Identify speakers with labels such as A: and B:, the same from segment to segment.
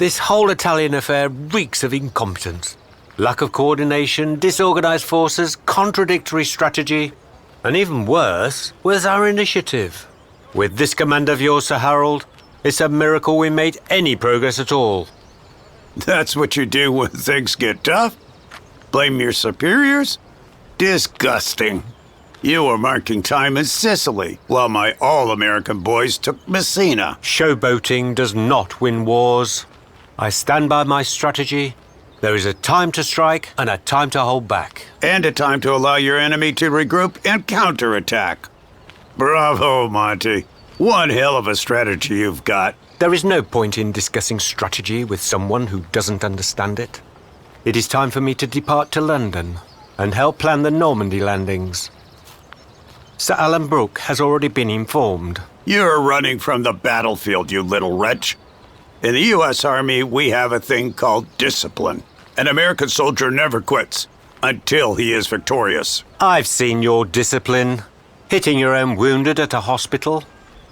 A: This whole Italian affair reeks of incompetence. Lack of coordination, disorganized forces, contradictory strategy. And even worse, where's our initiative? With this command of yours, Sir Harold, it's a miracle we made any progress at all.
B: That's what you do when things get tough? Blame your superiors? Disgusting. You were marking time in Sicily, while my all-American boys took Messina.
A: Showboating does not win wars. I stand by my strategy. There is a time to strike and a time to hold back.
B: And a time to allow your enemy to regroup and counterattack. Bravo, Monty. One hell of a strategy you've got.
A: There is no point in discussing strategy with someone who doesn't understand it. It is time for me to depart to London and help plan the Normandy landings. Sir Alan Brooke has already been informed.
B: You're running from the battlefield, you little wretch. In the U.S. Army, we have a thing called discipline. An American soldier never quits until he is victorious.
A: I've seen your discipline. Hitting your own wounded at a hospital.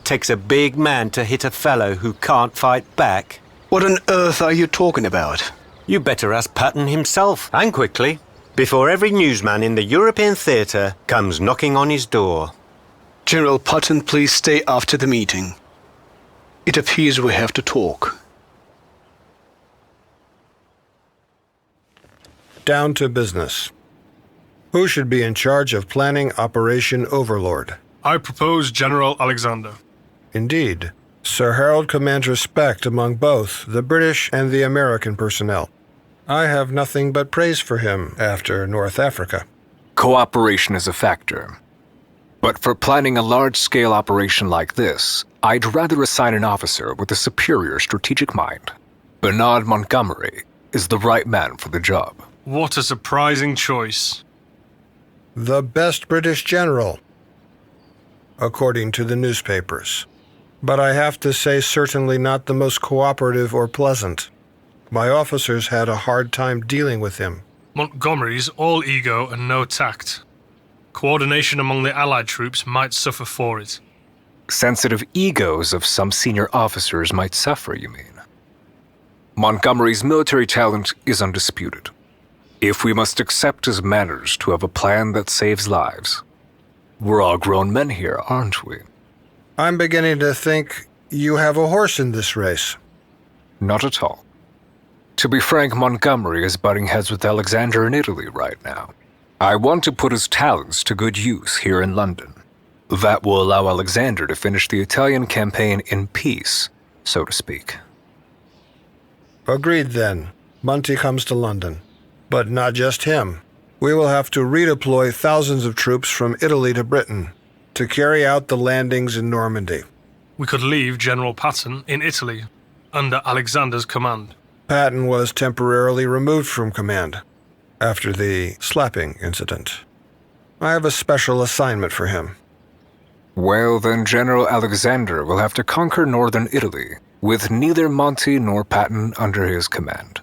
A: Takes a big man to hit a fellow who can't fight back.
C: What on earth are you talking about?
A: You better ask Patton himself, and quickly, before every newsman in the European theatre comes knocking on his door.
C: General Patton, please stay after the meeting. It appears we have to talk.
D: Down to business. Who should be in charge of planning Operation Overlord?
E: I propose General Alexander.
D: Indeed. Sir Harold commands respect among both the British and the American personnel. I have nothing but praise for him after North Africa.
F: Cooperation is a factor. But for planning a large-scale operation like this, I'd rather assign an officer with a superior strategic mind. Bernard Montgomery is the right man for the job.
E: What a surprising choice.
D: The best British general, according to the newspapers. But I have to say certainly not the most cooperative or pleasant. My officers had a hard time dealing with him.
E: Montgomery's all ego and no tact. Coordination among the Allied troops might suffer for it.
F: Sensitive egos of some senior officers might suffer, you mean? Montgomery's military talent is undisputed. If we must accept his manners to have a plan that saves lives, we're all grown men here, aren't we?
D: I'm beginning to think you have a horse in this race.
F: Not at all. To be frank, Montgomery is butting heads with Alexander in Italy right now. I want to put his talents to good use here in London. That will allow Alexander to finish the Italian campaign in peace, so to speak.
D: Agreed then. Monty comes to London. But not just him. We will have to redeploy thousands of troops from Italy to Britain to carry out the landings in Normandy.
E: We could leave General Patton in Italy, under Alexander's command.
D: Patton was temporarily removed from command after the slapping incident. I have a special assignment for him.
F: Well, then General Alexander will have to conquer northern Italy, with neither Monty nor Patton under his command.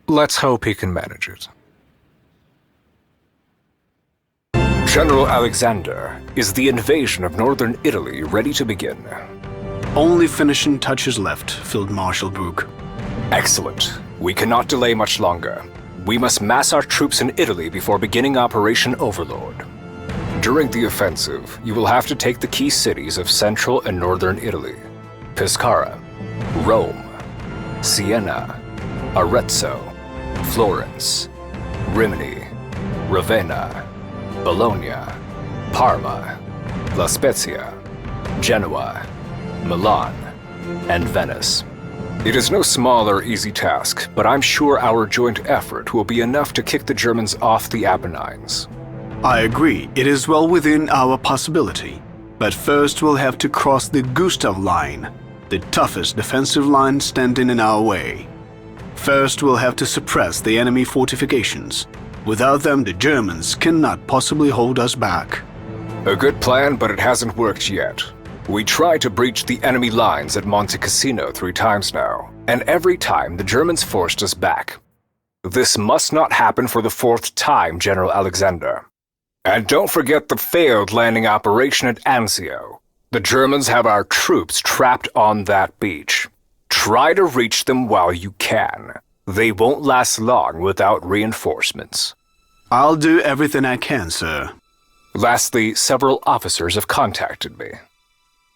F: Let's hope he can manage it. General Alexander, is the invasion of northern Italy ready to begin?
C: Only finishing touches left, Field Marshal Brooke.
F: Excellent. We cannot delay much longer. We must mass our troops in Italy before beginning Operation Overlord. During the offensive, you will have to take the key cities of central and northern Italy: Pescara, Rome, Siena, Arezzo, Florence, Rimini, Ravenna, Bologna, Parma, La Spezia, Genoa, Milan, and Venice. It is no small or easy task, but I'm sure our joint effort will be enough to kick the Germans off the Apennines.
C: I agree, it is well within our possibility. But first we'll have to cross the Gustav Line, the toughest defensive line standing in our way. First we'll have to suppress the enemy fortifications. Without them, the Germans cannot possibly hold us back.
F: A good plan, but it hasn't worked yet. We tried to breach the enemy lines at Monte Cassino 3 times now, and every time the Germans forced us back. This must not happen for the 4th time, General Alexander. And don't forget the failed landing operation at Anzio. The Germans have our troops trapped on that beach. Try to reach them while you can. They won't last long without reinforcements.
C: I'll do everything I can, sir.
F: Lastly, several officers have contacted me.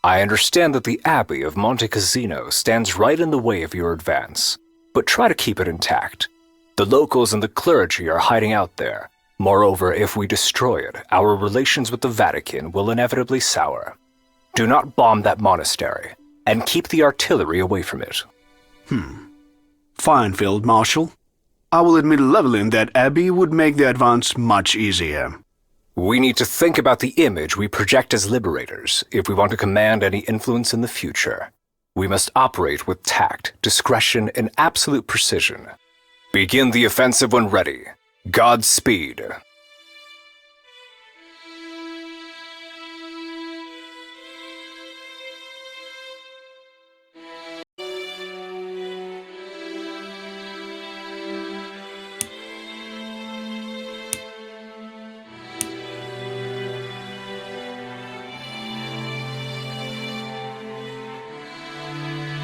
F: I understand that the Abbey of Monte Cassino stands right in the way of your advance, but try to keep it intact. The locals and the clergy are hiding out there. Moreover, if we destroy it, our relations with the Vatican will inevitably sour. Do not bomb that monastery, and keep the artillery away from it.
C: Fine, Field Marshal. I will admit leveling that abbey would make the advance much easier.
F: We need to think about the image we project as liberators if we want to command any influence in the future. We must operate with tact, discretion, and absolute precision. Begin the offensive when ready. Godspeed.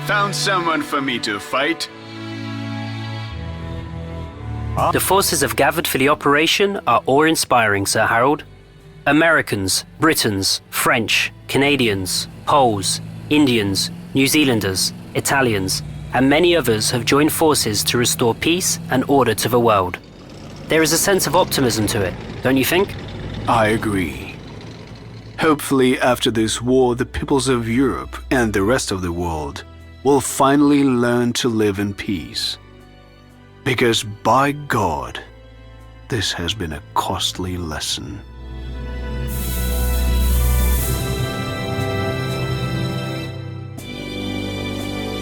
C: Found someone for me to fight?
G: The forces have gathered for the operation are awe-inspiring, Sir Harold. Americans, Britons, French, Canadians, Poles, Indians, New Zealanders, Italians, and many others have joined forces to restore peace and order to the world. There is a sense of optimism to it, don't you think?
C: I agree. Hopefully, after this war, the peoples of Europe and the rest of the world will finally learn to live in peace. Because by God, this has been a costly lesson.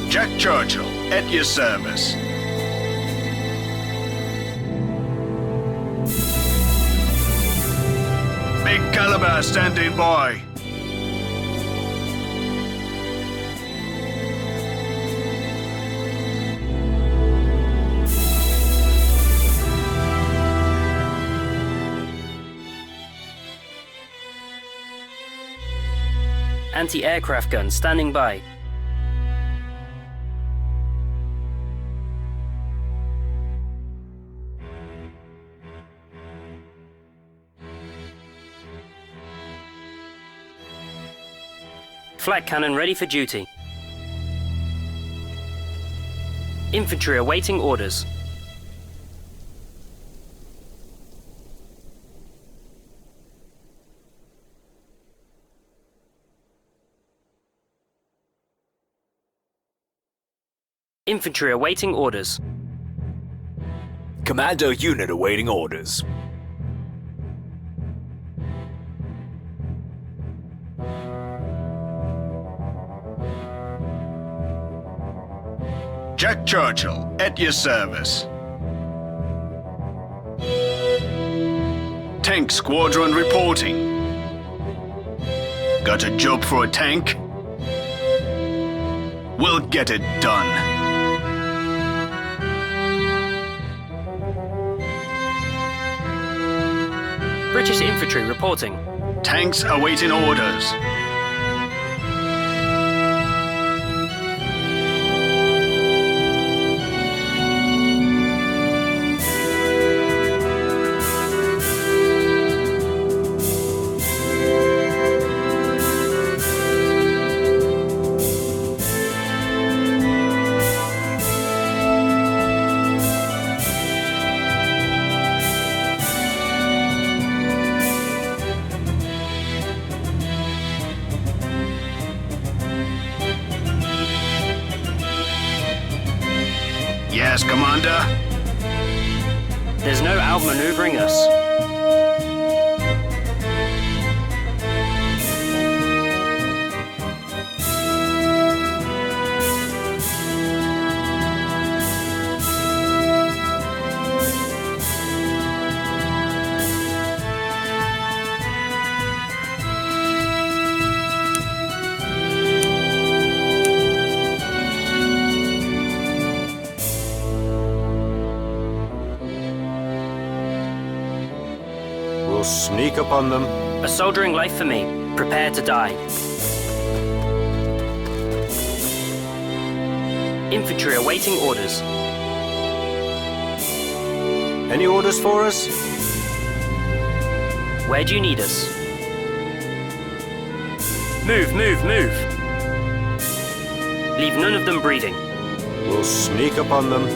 C: Jack Churchill, at your service. Big caliber standing by.
G: Anti-aircraft gun standing by. Flak cannon ready for duty. Infantry awaiting orders. Infantry awaiting orders.
F: Commando unit awaiting orders.
C: Jack Churchill, at your service. Tank squadron reporting. Got a job for a tank? We'll get it done.
G: British infantry reporting.
C: Tanks awaiting orders. Yes, Commander.
G: There's no outmaneuvering us.
A: Sneak upon them.
G: A soldiering life for me. Prepare to die. Infantry awaiting orders.
A: Any orders for us?
G: Where do you need us? Move, move, move! Leave none of them breathing.
A: We'll sneak up on them.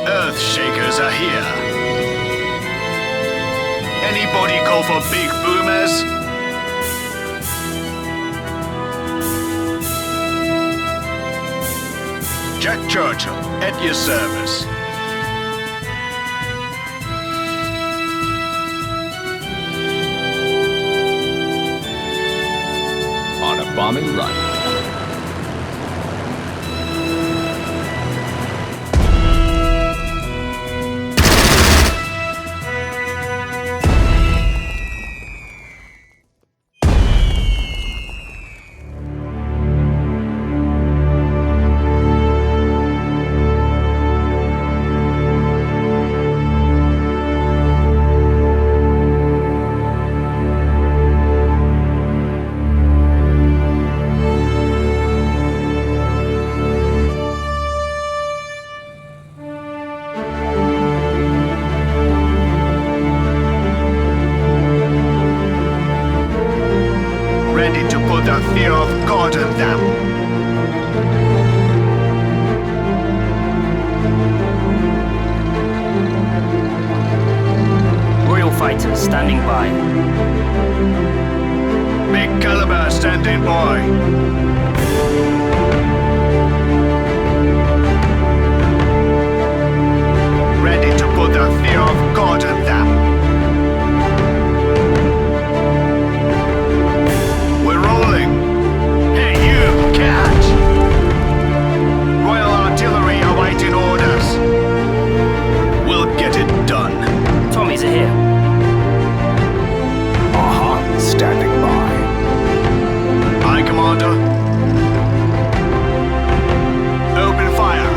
C: Earthshakers are here. Anybody call for big boomers? Jack Churchill, at your service.
F: On a bombing run.
C: Ready to put the fear of God in them.
G: Royal fighters standing by.
C: Big caliber standing by. Ready to put the fear of God in them. We're rolling. Hey, you, catch! Royal artillery awaiting orders. We'll get it done.
G: Tommies are here.
F: Standing by.
C: Aye, Commander. Open fire.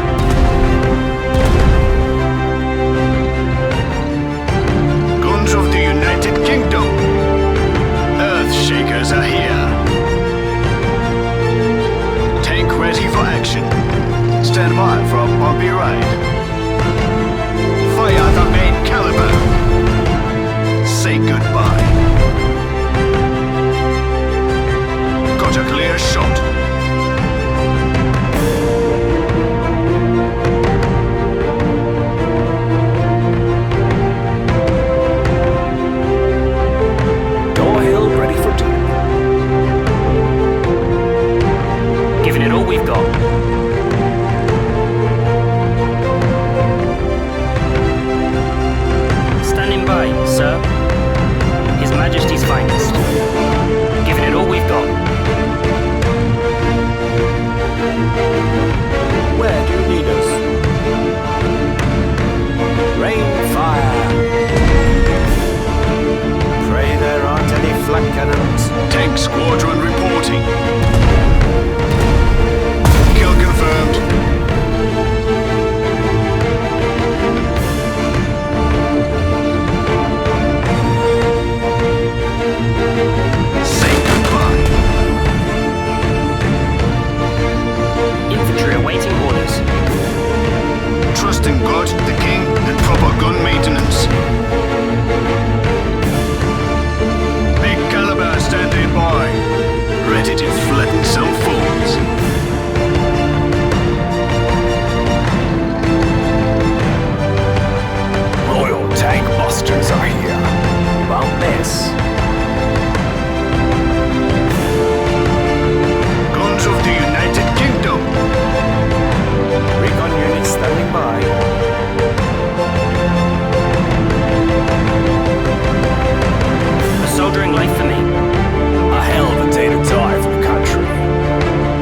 C: Guns of the United Kingdom. Earthshakers are here. Tank ready for action. Stand by for a bumpy ride. Fire the main caliber. Say goodbye. Got a clear shot.
F: Doyle ready for duty.
G: Giving it all we've got. Standing by, sir. His Majesty's finest. Giving it all we've got.
A: Where do you need us? Rain fire! Pray there aren't any flak cannons.
C: Tank squadron reporting. Kill confirmed. Say goodbye.
G: Infantry awaiting orders.
C: Trust in God, the King, and proper gun maintenance. Big caliber standing by. Ready to flatten some fools.
F: Royal tank busters are here. Won't miss.
C: Guns of the United Kingdom.
A: Recon units standing by.
G: A soldiering life for me.
F: A hell of a day to die for the country.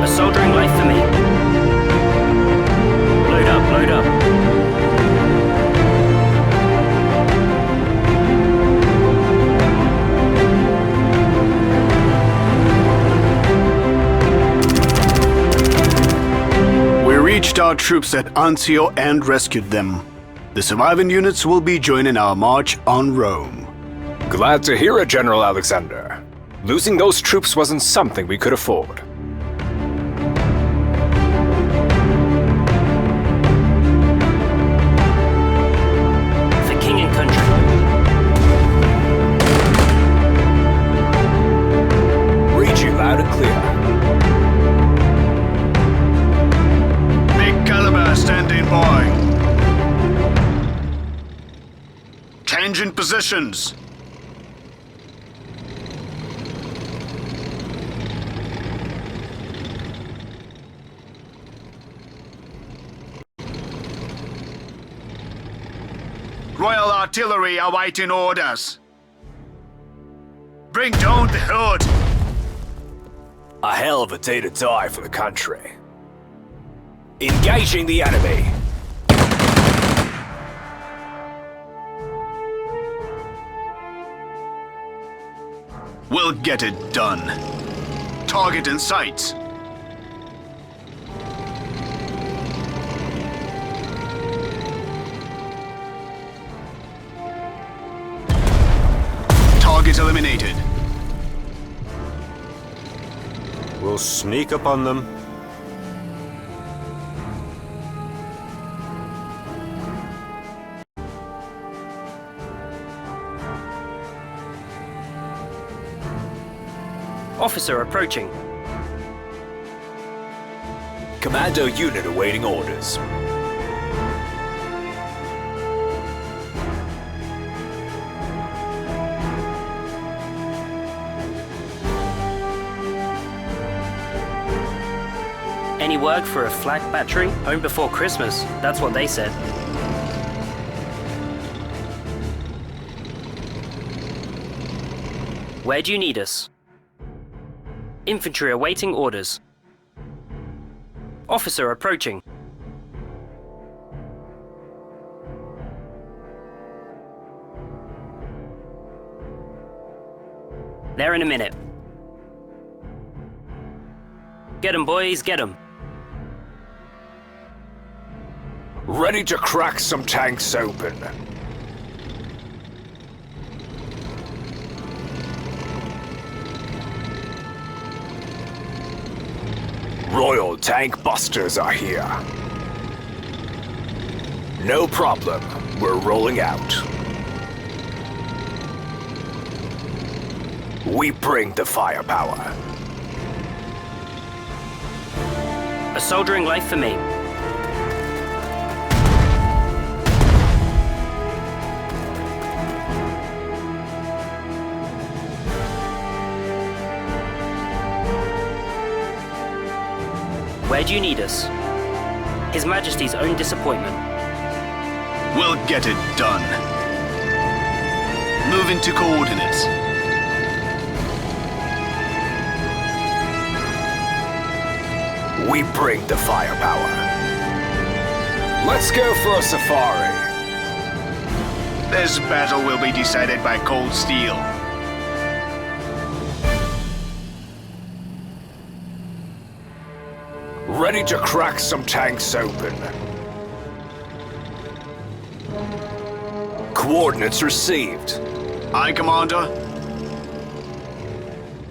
G: A soldiering life for me. Load up, load up.
C: We reached our troops at Anzio and rescued them. The surviving units will be joining our march on Rome.
F: Glad to hear it, General Alexander. Losing those troops wasn't something we could afford. Loud and clear.
C: Big caliber standing by. Changing positions. Royal Artillery awaiting orders. Bring down the hood.
F: A hell of a day to die for the country. Engaging the enemy.
C: We'll get it done. Target in sight. Target eliminated.
A: We'll sneak up on them.
G: Officer approaching.
F: Commando unit awaiting orders.
G: Any work for a flak battery? Home before Christmas, that's what they said. Where do you need us? Infantry awaiting orders. Officer approaching. There in a minute. Get 'em, boys, get 'em.
F: Ready to crack some tanks open. Royal tank busters are here. No problem. We're rolling out. We bring the firepower.
G: A soldering life for me. Where do you need us? His Majesty's own disappointment.
C: We'll get it done. Moving to coordinates.
F: We bring the firepower. Let's go for a safari.
C: This battle will be decided by cold steel.
F: Ready to crack some tanks open. Coordinates received.
C: Aye, Commander.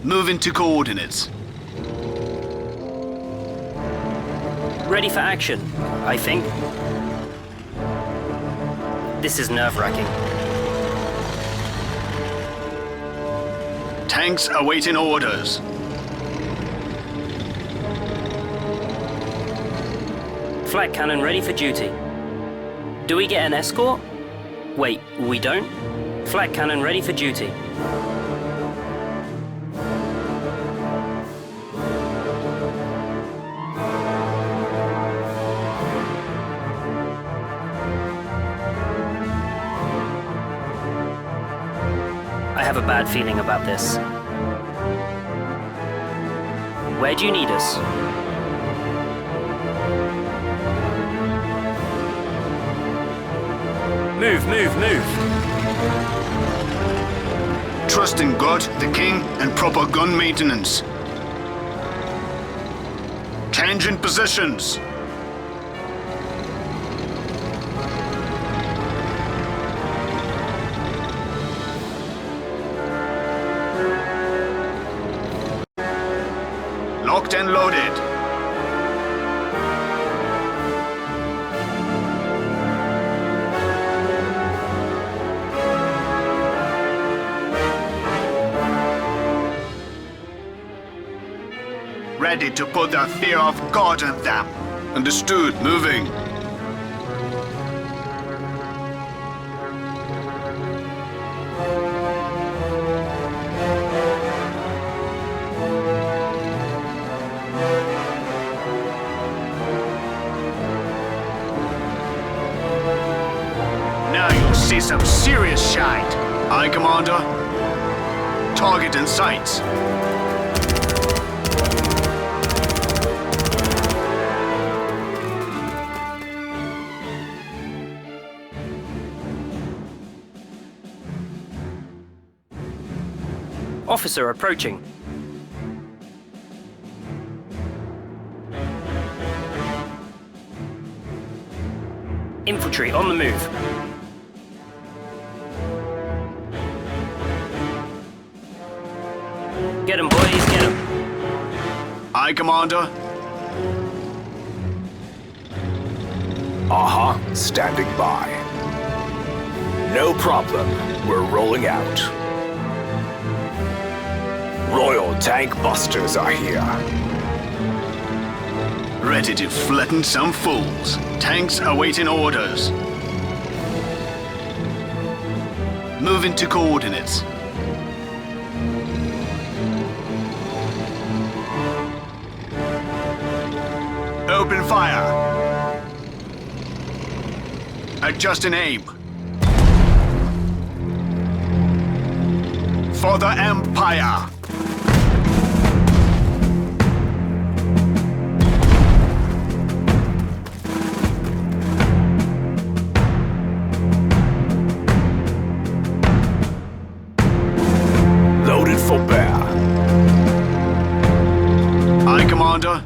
C: Moving to coordinates.
G: Ready for action, I think. This is nerve-wracking.
C: Tanks awaiting orders.
G: Flak cannon ready for duty. Do we get an escort? Wait, we don't? Flak cannon ready for duty. I have a bad feeling about this. Where do you need us? Move, move, move!
C: Trust in God, the King, and proper gun maintenance. Changing positions. Locked and loaded. ready to put the fear of God in them. Understood, moving. Now you'll see some serious shite. Aye, Commander. Target in sight.
G: Officer approaching. Infantry on the move. Get 'em, boys, get 'em.
C: Aye, Commander.
F: Standing by. No problem. We're rolling out. Royal tank busters are here.
C: Ready to flatten some fools. Tanks awaiting orders. Moving to coordinates. Open fire. Adjust an aim. For the Empire.
F: Loaded for bear.
C: Aye, Commander.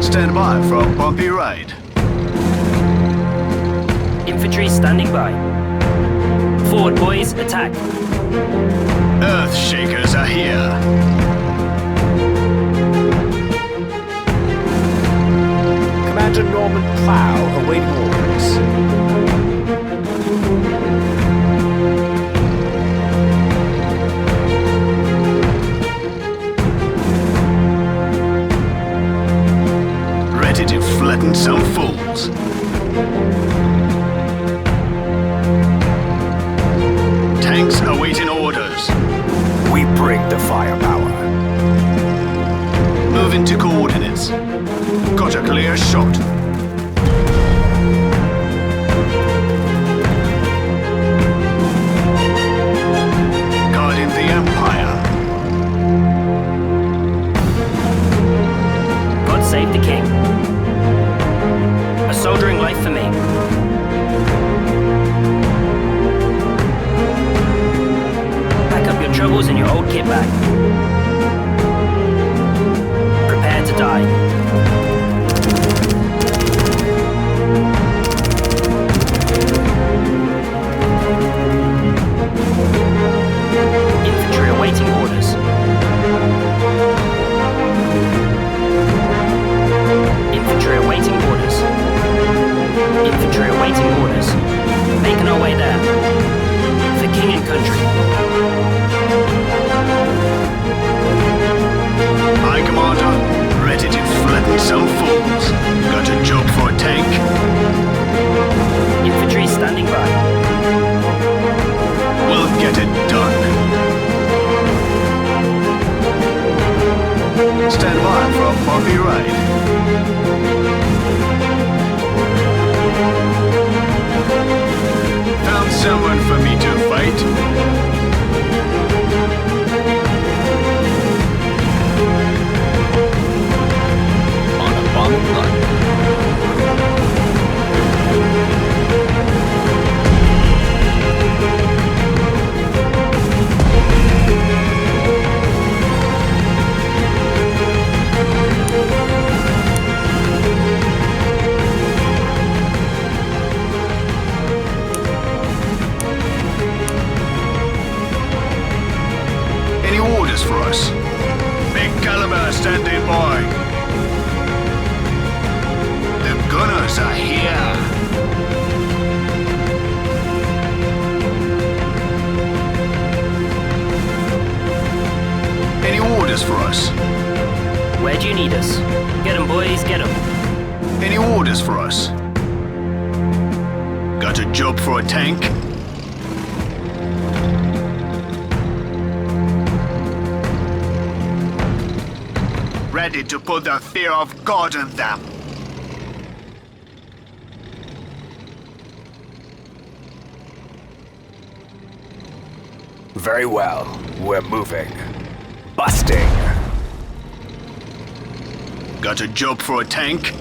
C: Stand by for a bumpy ride.
G: Infantry standing by. Forward, boys, attack.
C: Earth Shakers are here.
F: Commander Norman Plow awaiting orders.
C: Ready to flatten some fools. Tanks awaiting orders.
F: We bring the firepower.
C: Moving to coordinates. Got a clear shot. Guarding the Empire.
G: God save the king. A soldering life for me. Pack up your troubles in your old kit bag. Prepare to die. Infantry awaiting orders. Infantry awaiting orders. Infantry awaiting orders. Making our way there. For king and country.
C: Aye, Commander. Ready to flatten some fools. Got a job for a tank.
G: Infantry standing by.
C: We'll get it done. Stand by for a bumpy ride. Found someone for me to fight.
F: On a bombing run.
C: Any orders for us? Big caliber standing by. The gunners are here. orders for us?
G: Where do you need us? Get 'em, boys, get 'em.
C: Any orders for us? Got a job for a tank? Ready to put the fear of God in them.
F: Very well. We're moving. Busting.
C: Got a job for a tank?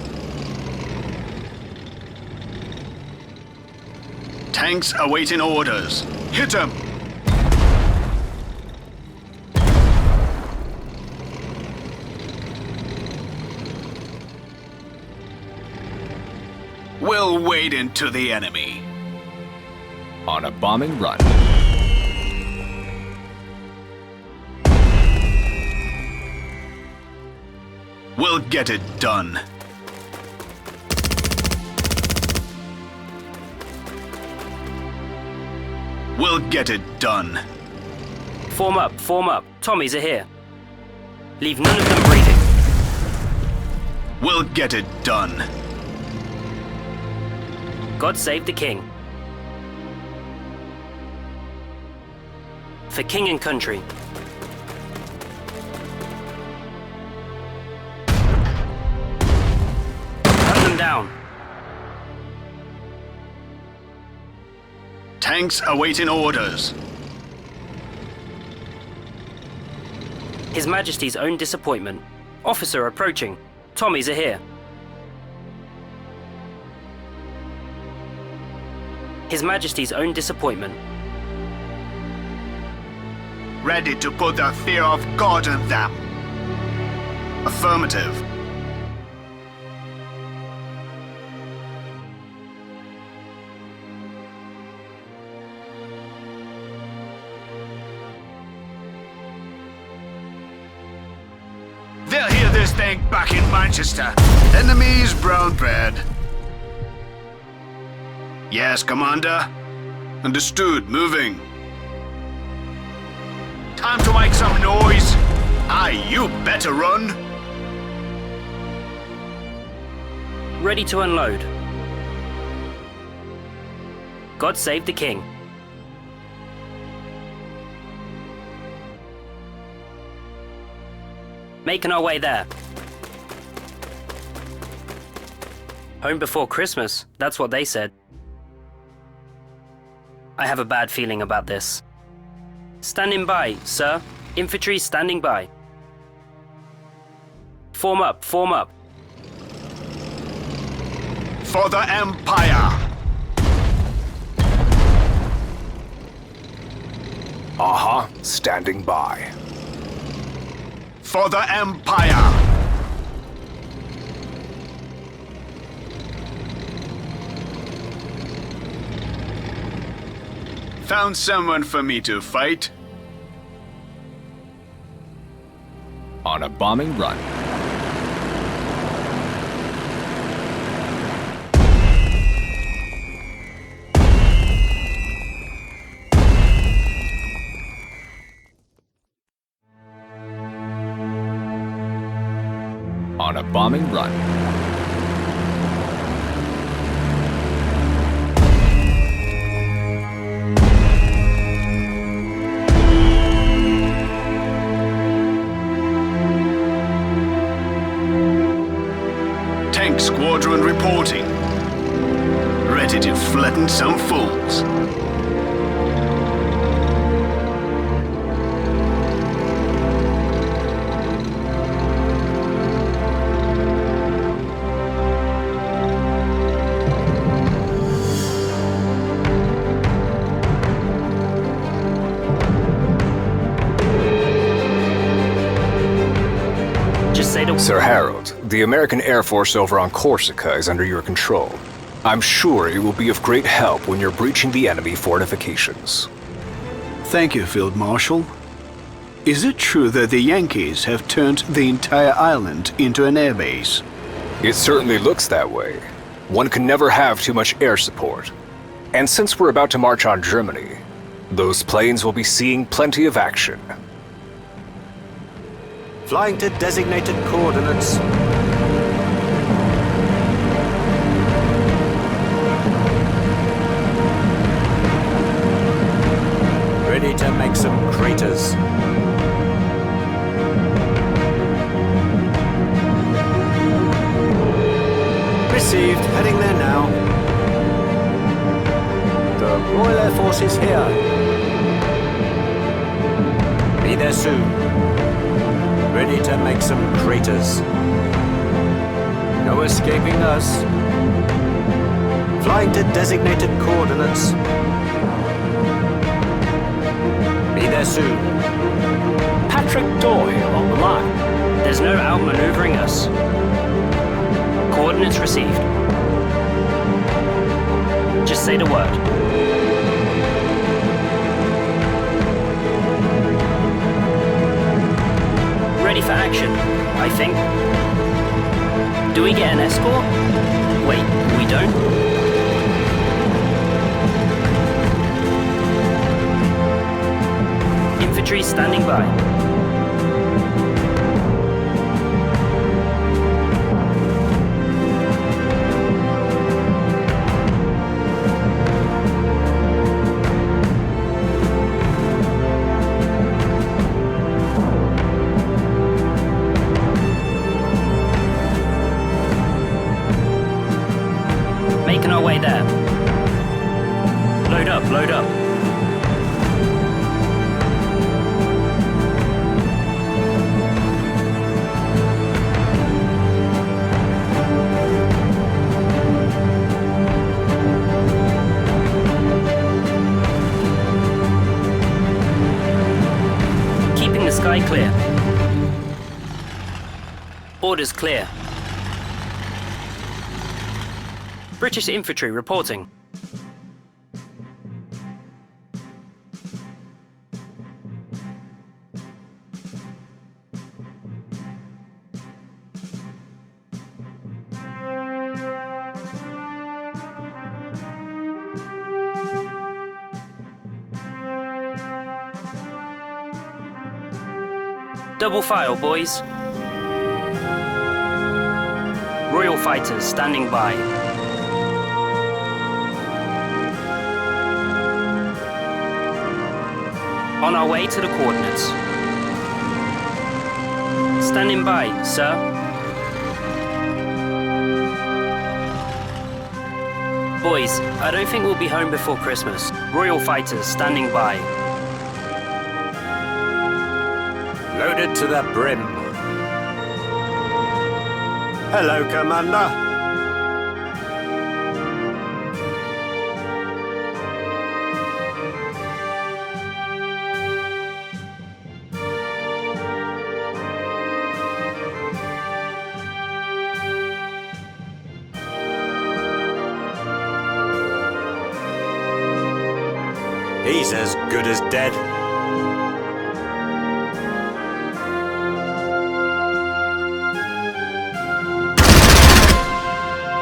C: Tanks awaiting orders. Hit 'em! We'll wade into the enemy.
F: On a bombing run.
C: We'll get it done. We'll get it done.
G: Form up, form up. Tommies are here. Leave none of them breathing.
C: We'll get it done.
G: God save the king. For king and country. Cut them down.
C: Tanks awaiting orders.
G: His Majesty's own disappointment. Officer approaching. Tommies are here. His Majesty's own disappointment.
C: Ready to put the fear of God in them. Affirmative. They'll hear this thing back in Manchester. Enemy's brown bread. Yes, Commander. Understood. Moving. Time to make some noise. Aye, you better run.
G: Ready to unload. God save the king. Making our way there. Home before Christmas, that's what they said. I have a bad feeling about this. Standing by, sir. Infantry standing by. Form up, form up.
C: For the Empire.
F: Standing by.
C: For the Empire. Found someone for me to fight.
F: On a bombing run. On a bombing run.
C: Tank squadron reporting. Ready to flatten some fools.
G: Just say to
F: Sir Harold, the American Air Force over on Corsica is under your control. I'm sure it will be of great help when you're breaching the enemy fortifications.
C: Thank you, Field Marshal. Is it true that the Yankees have turned the entire island into an airbase?
F: It certainly looks that way. One can never have too much air support. And since we're about to march on Germany, those planes will be seeing plenty of action.
A: Flying to designated coordinates. Ready to make some craters. Received. Heading there now. The Royal Air Force is here. Be there soon. Ready to make some craters. No escaping us. Flying to designated coordinates. Be there soon.
F: Patrick Doyle on the line.
G: There's no outmaneuvering us. Coordinates received. Just say the word. Ready for action, I think. Do we get an escort? Wait, we don't? Infantry standing by. Making our way there. Load up, load up. Keeping the sky clear. Orders clear. British infantry reporting. Double file, boys. Royal fighters standing by. On our way to the coordinates. Standing by, sir. Boys, I don't think we'll be home before Christmas. Royal fighters standing by.
A: Loaded to the brim. Hello, Commander. He's as good as dead.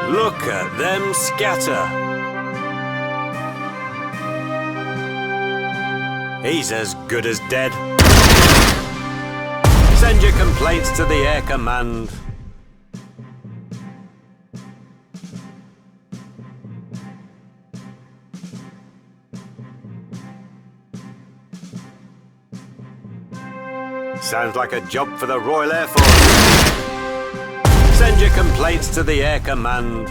A: Look at them scatter. He's as good as dead. Send your complaints to the Air Command. Sounds like a job for the Royal Air Force. Send your complaints to the Air Command.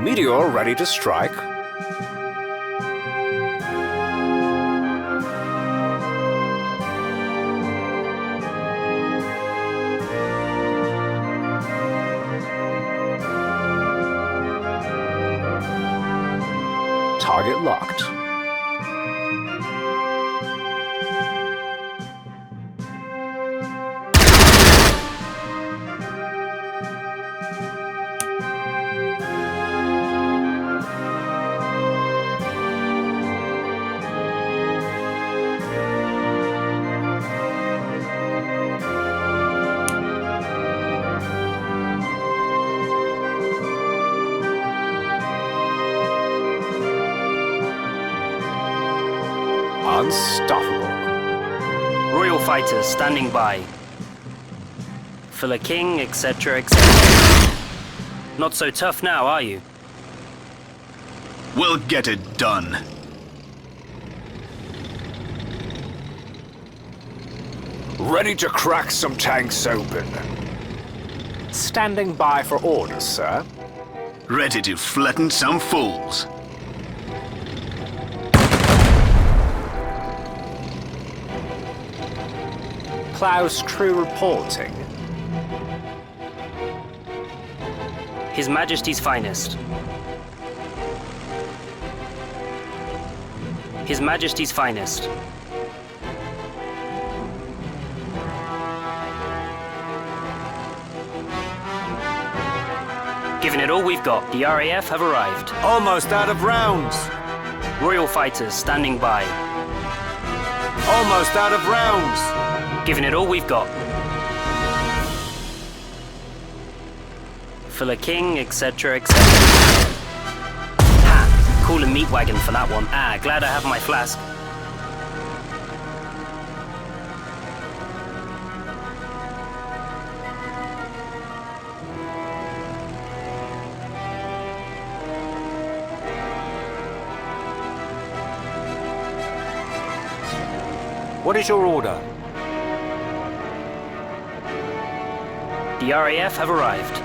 F: Meteor ready to strike. Target locked. Unstoppable.
G: Royal fighters standing by. For the king, etc., etc. Not so tough now, are you?
C: We'll get it done.
F: Ready to crack some tanks open. Standing by for orders, sir.
C: Ready to flatten some fools.
F: Clough's crew reporting.
G: His Majesty's finest. His Majesty's finest. Giving it all we've got, the RAF have arrived.
A: Almost out of rounds.
G: Royal fighters standing by.
A: Almost out of rounds.
G: Giving it all we've got. For the king, etc., etc. Ha! Call a meat wagon for that one. Ah, glad I have my flask.
A: What is your order?
G: The RAF have arrived.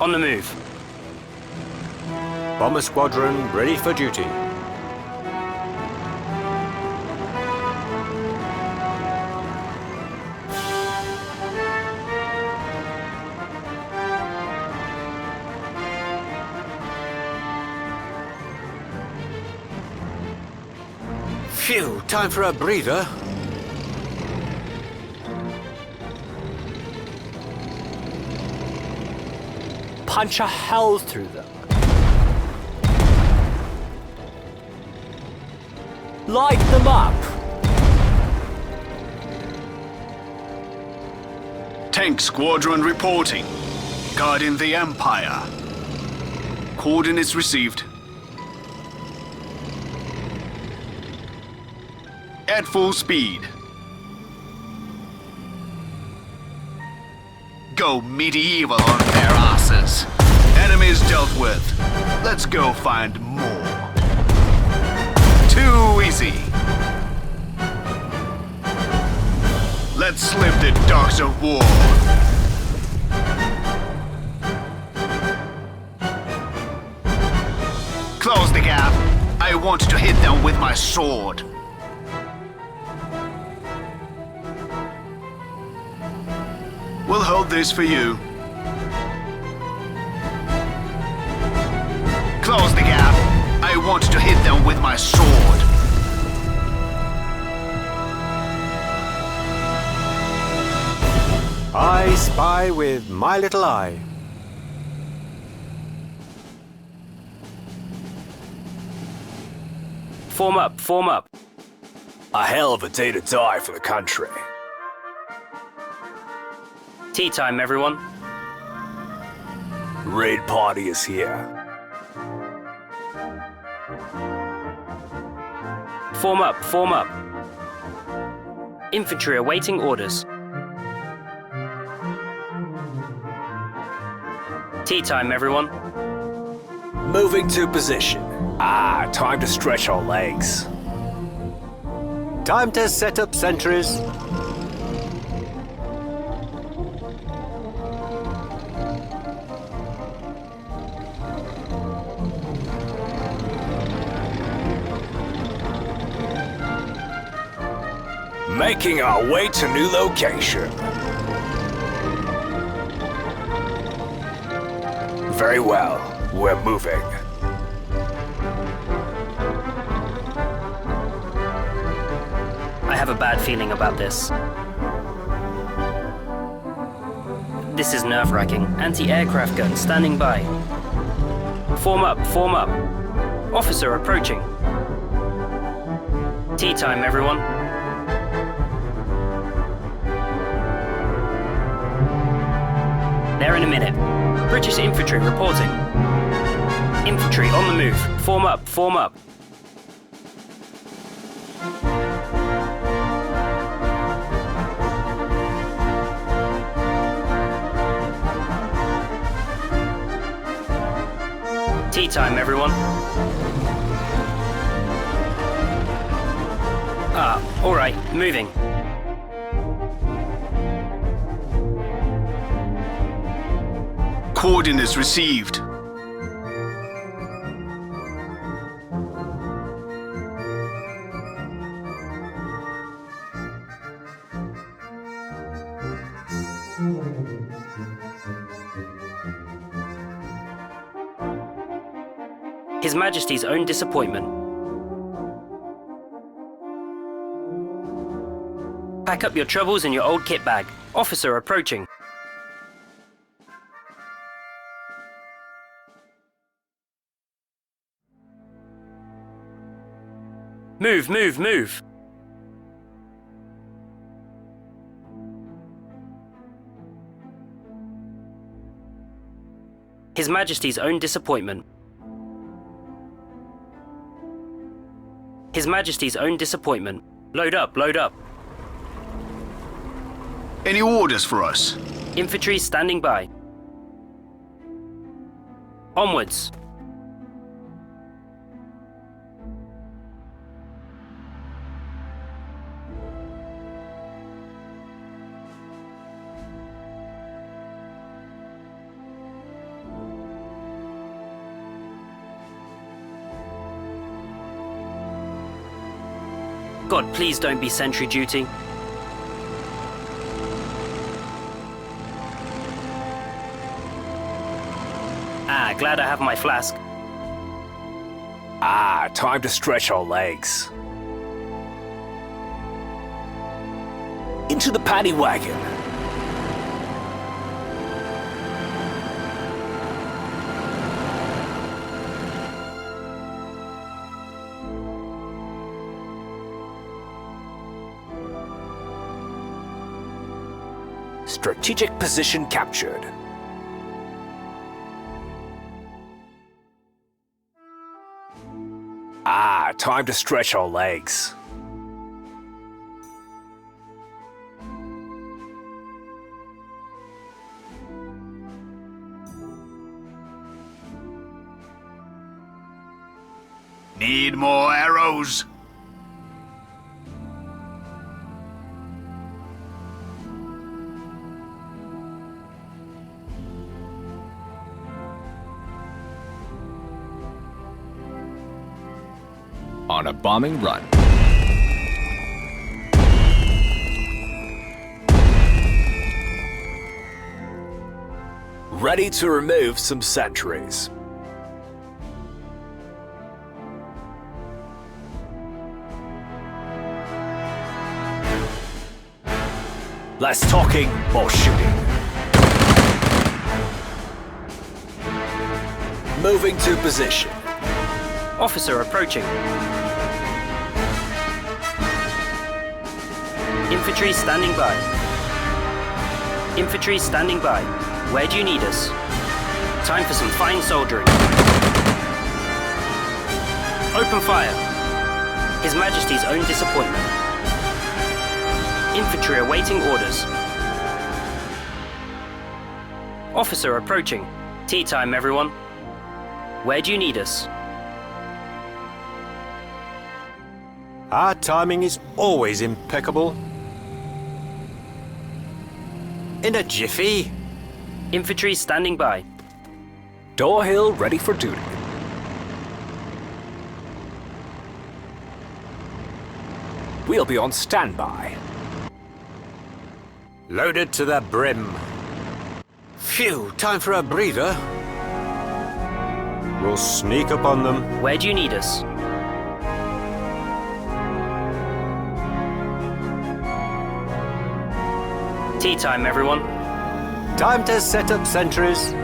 G: On the move.
A: Bomber squadron ready for duty. Phew, time for a breather.
F: Punch a hole through them. Light them up.
C: Tank squadron reporting. Guarding the Empire. Coordinates received. At full speed. Go medieval on their asses. Enemies dealt with. Let's go find more. Too easy. Let's slip the dogs of war. Close the gap. I want to hit them with my sword. We'll hold this for you. Close the gap. I want to hit them with my sword.
A: I spy with my little eye.
G: Form up, form up.
F: A hell of a day to die for the country.
G: Tea time, everyone.
F: Raid party is here.
G: Form up, form up. Infantry awaiting orders. Tea time, everyone.
F: Moving to position. Ah, time to stretch our legs.
A: Time to set up sentries.
F: Making our way to new location. Very well, we're moving.
G: I have a bad feeling about this. This is nerve-wracking. Anti-aircraft gun standing by. Form up, form up. Officer approaching. Tea time, everyone. There in a minute. British infantry reporting. Infantry on the move. Form up, form up. Tea time, everyone. Alright, moving.
C: Coordinates received.
G: His Majesty's own disappointment. Pack up your troubles in your old kit bag. Officer approaching. Move, move, move. His Majesty's own disappointment. His Majesty's own disappointment. Load up, load up.
C: Any orders for us?
G: Infantry standing by. Onwards. God, please don't be sentry duty. Glad I have my flask.
F: Time to stretch our legs. Into the paddy wagon. Strategic position captured. Time to stretch our legs.
C: Need more arrows.
F: On a bombing run. Ready to remove some sentries. Less talking, more shooting. Moving to position.
G: Officer approaching. Infantry standing by. Infantry standing by. Where do you need us? Time for some fine soldiering. Open fire. His Majesty's own disappointment. Infantry awaiting orders. Officer approaching. Tea time, everyone. Where do you need us?
A: Our timing is always impeccable. In a jiffy.
G: Infantry standing by.
F: Door hill ready for duty. We'll be on standby.
A: Loaded to the brim. Phew, time for a breather. We'll sneak up on them.
G: Where do you need us? Tea time, everyone.
A: Time to set up sentries.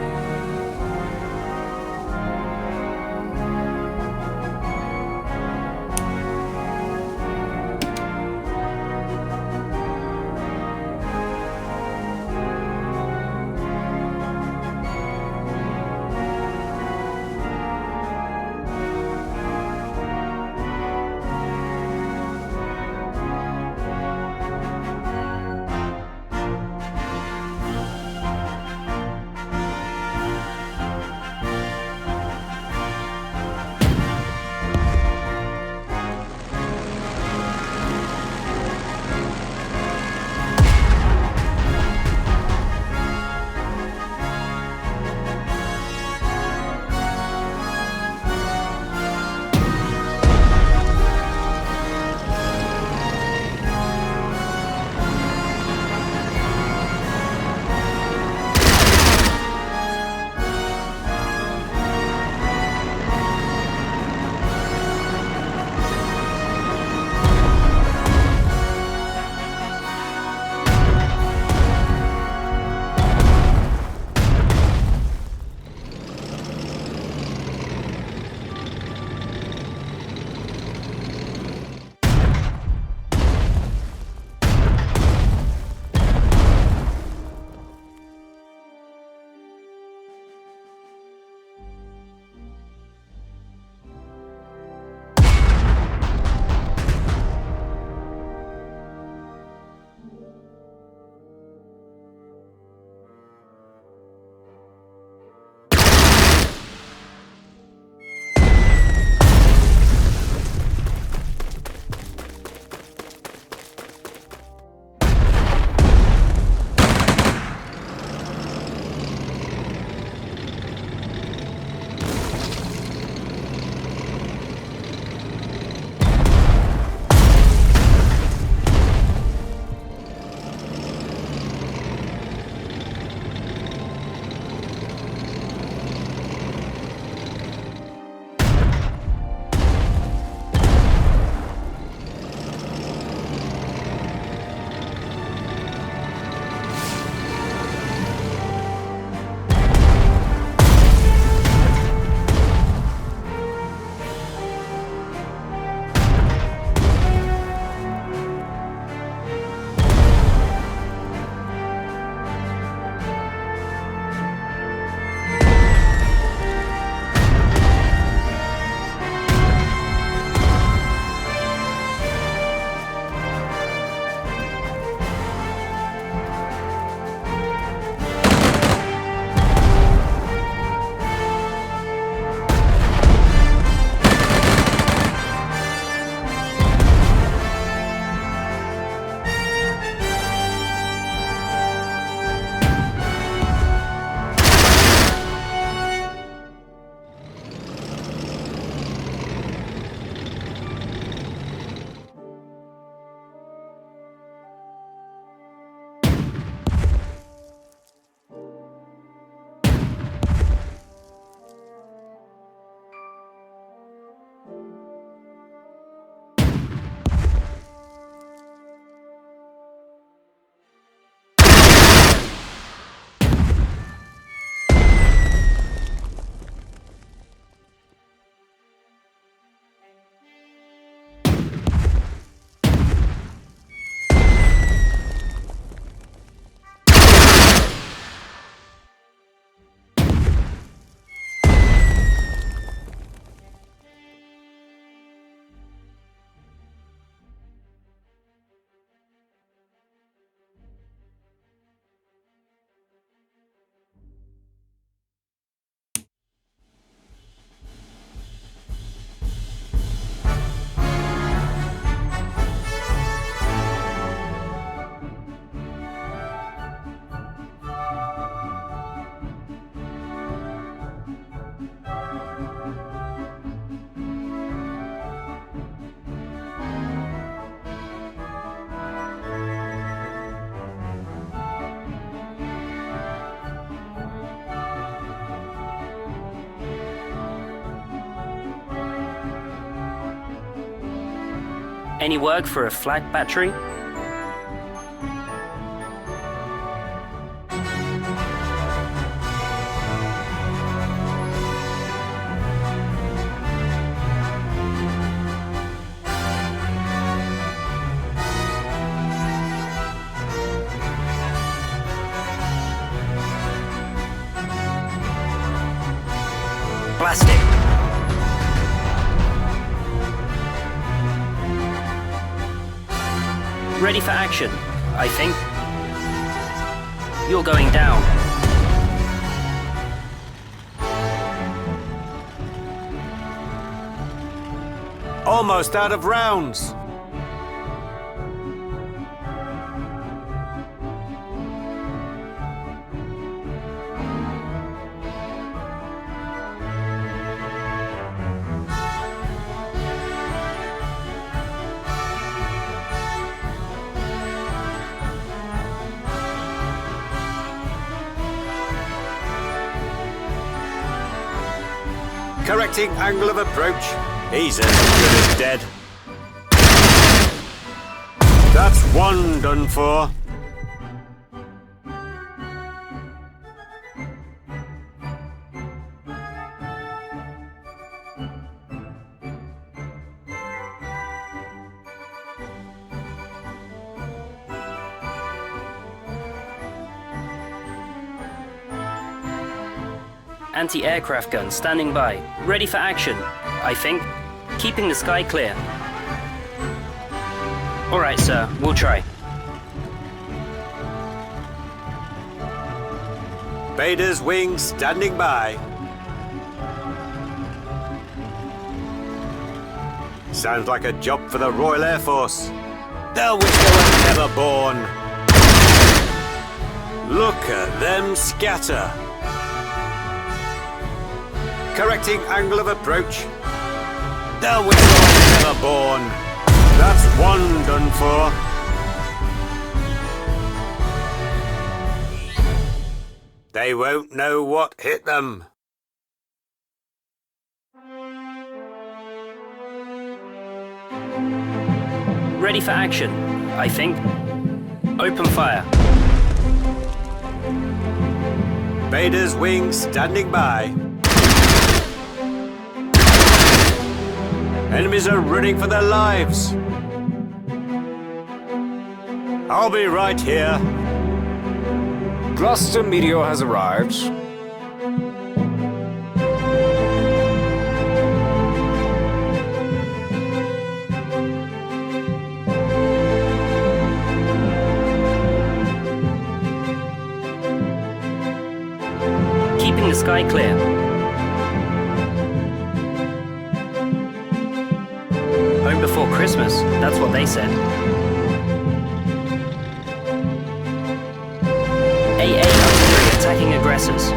G: Any work for a flak battery? Plastic. Ready for action, I think. You're going down.
A: Almost out of rounds. Correcting angle of approach. He's as good as dead. That's one done for.
G: Anti-aircraft gun standing by, ready for action, I think. Keeping the sky clear. Alright, sir, we'll try.
A: Vader's wing standing by. Sounds like a job for the Royal Air Force. The wicked were never born. Look at them scatter. Correcting angle of approach. The wicked were never born. That's one done for. They won't know what hit them.
G: Ready for action, I think. Open fire.
A: Vader's wing standing by. Enemies are running for their lives. I'll be right here.
F: Cluster Meteor has arrived.
G: Keeping the sky clear. Home before Christmas, that's what they said. AA artillery attacking aggressors.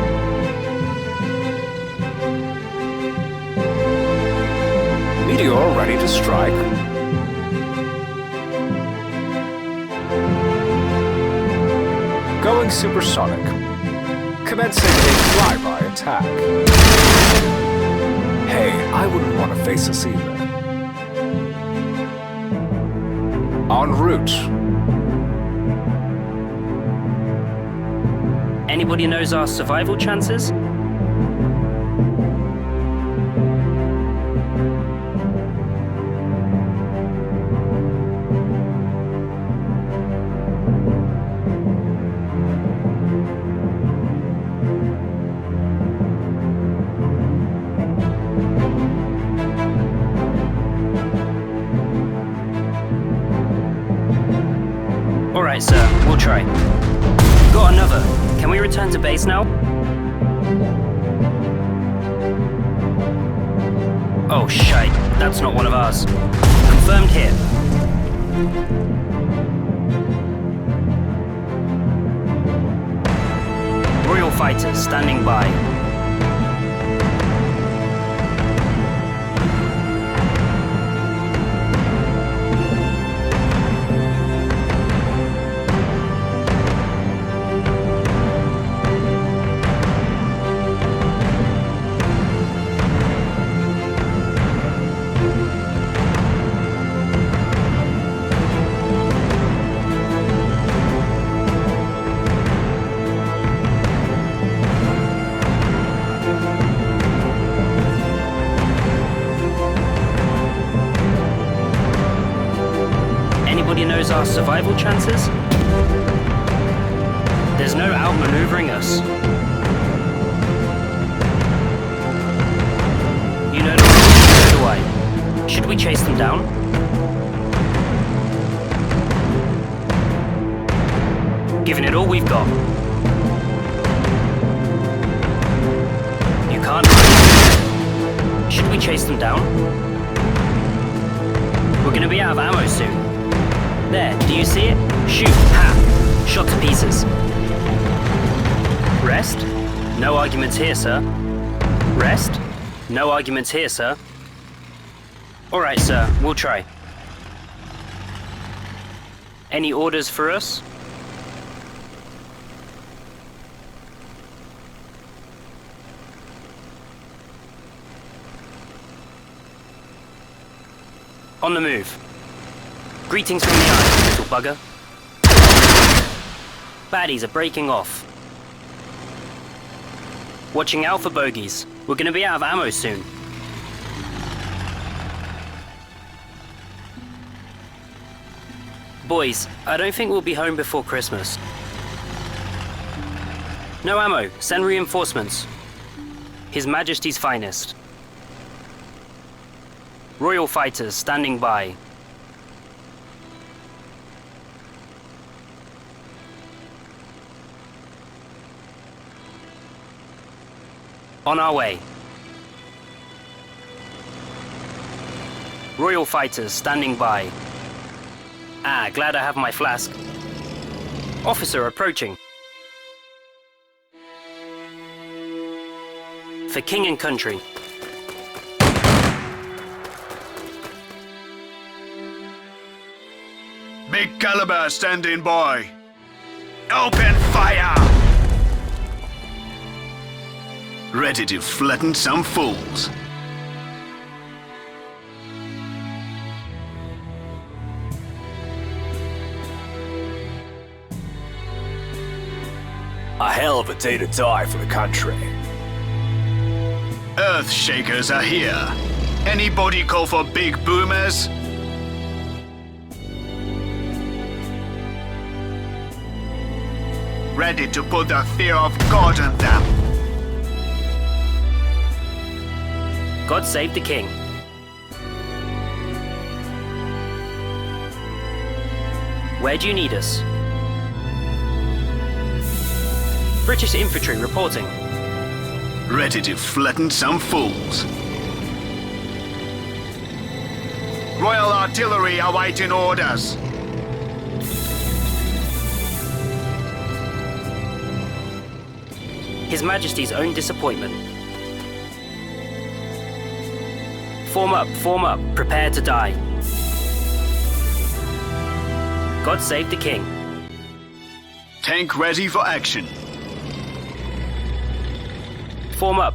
F: Meteor ready to strike. Going supersonic. Commencing a flyby attack. Hey, I wouldn't want to face this either. En route.
G: Anybody knows our survival chances? Alright, sir, we'll try. Got another. Can we return to base now? Oh, shite. That's not one of ours. Confirmed here. Royal fighters standing by. our survival chances? There's no outmaneuvering us. You know the rules, so do I. Should we chase them down? Giving it all we've got. You can't hide. Should we chase them down? We're gonna be out of ammo soon. There, do you see it? Shoot, ha! Shot to pieces. Rest? No arguments here, sir. Rest? No arguments here, sir. Alright, sir, we'll try. Any orders for us? On the move. Greetings from the island, little bugger. Baddies are breaking off. Watching out for bogeys. We're gonna be out of ammo soon. Boys, I don't think we'll be home before Christmas. No ammo. Send reinforcements. His Majesty's finest. Royal fighters standing by. On our way. Royal fighters standing by. Ah, glad I have my flask. Officer approaching. For king and country.
C: Big caliber standing by. Open fire! Ready to flatten some fools.
F: A hell of a day to die for the country.
C: Earthshakers are here. Anybody call for big boomers? Ready to put the fear of God in them.
G: God save the king. Where do you need us? British infantry reporting.
C: Ready to flatten some fools. Royal artillery awaiting orders.
G: His Majesty's own disappointment. Form up, prepare to die. God save the king.
C: Tank ready for action.
G: Form up.